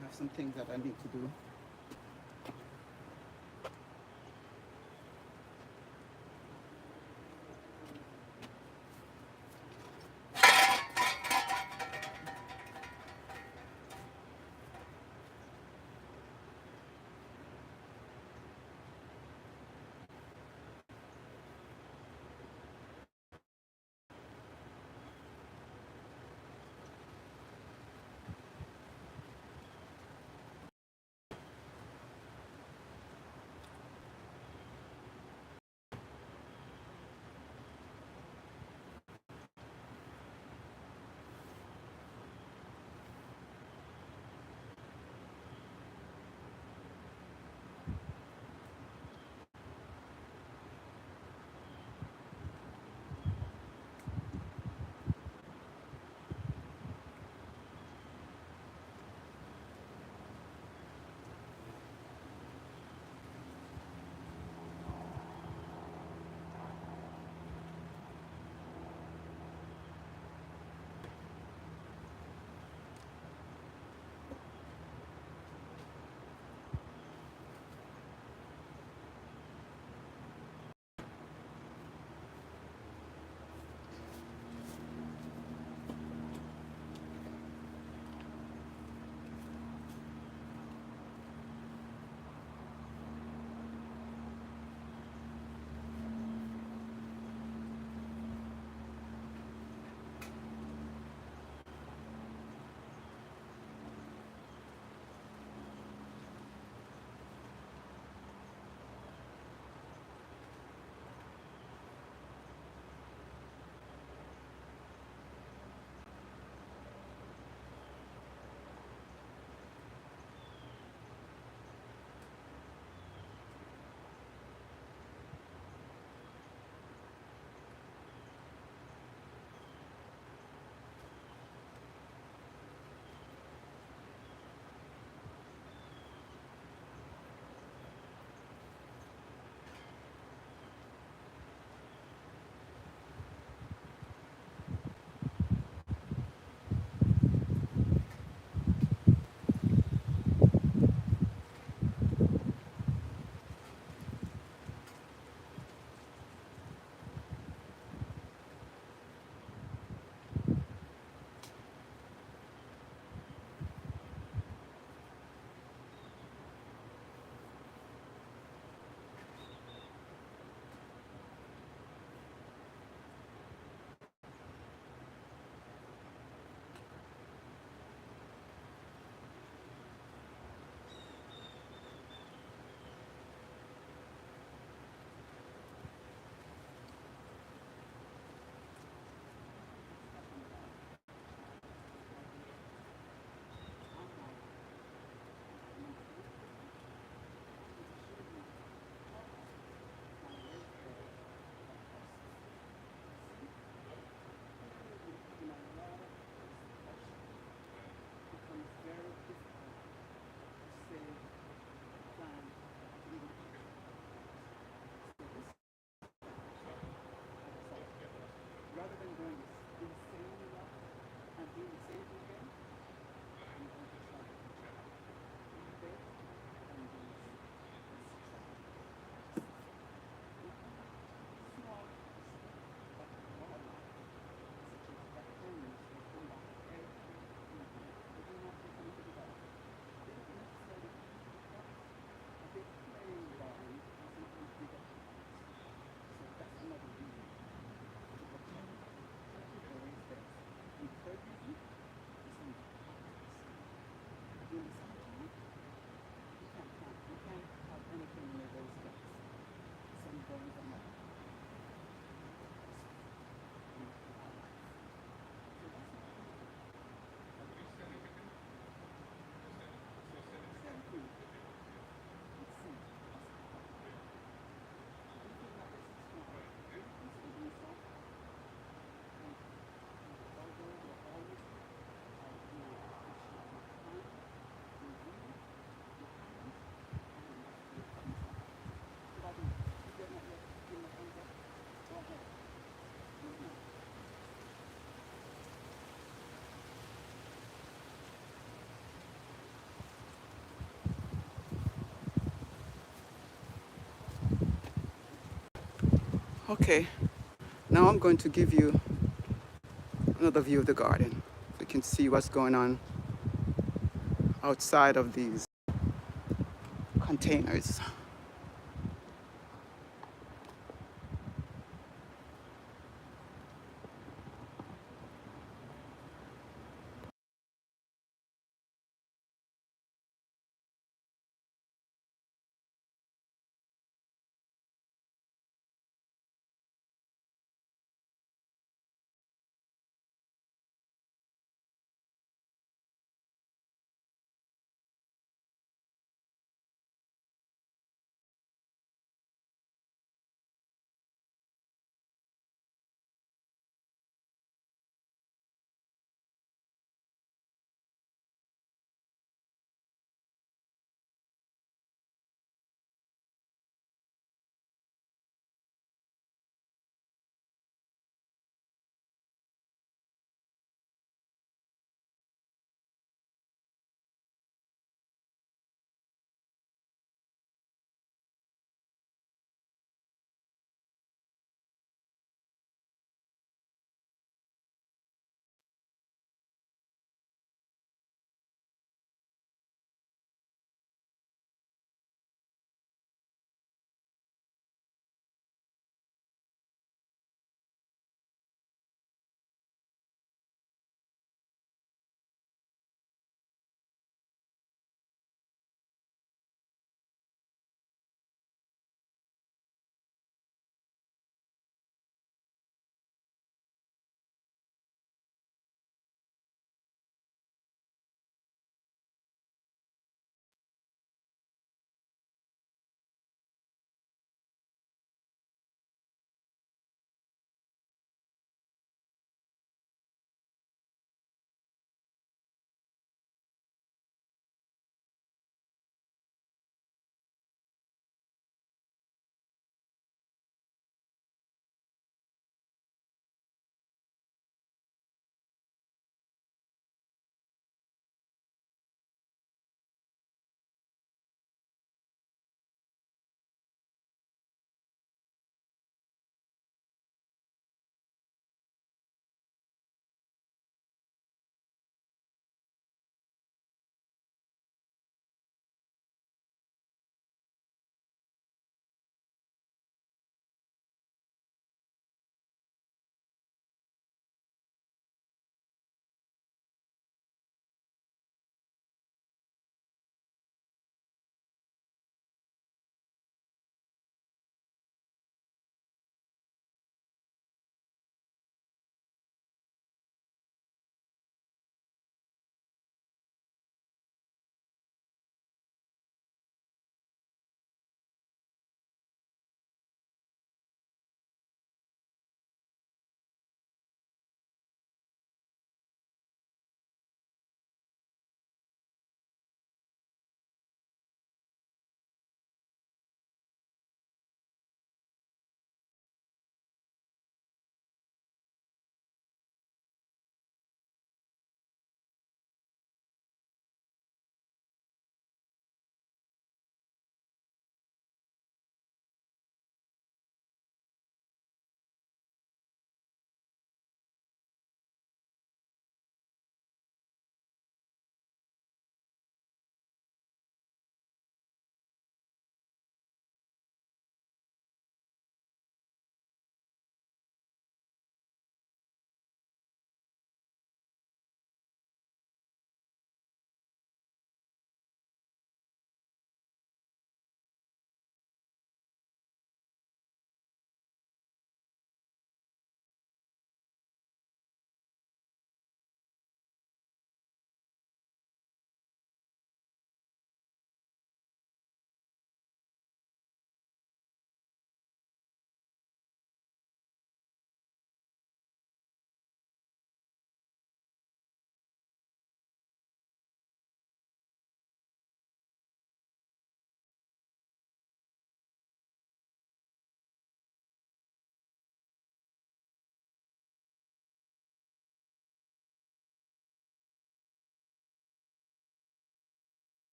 I have some things that I need to do. Okay, now I'm going to give you another view of the garden. You can see what's going on outside of these containers.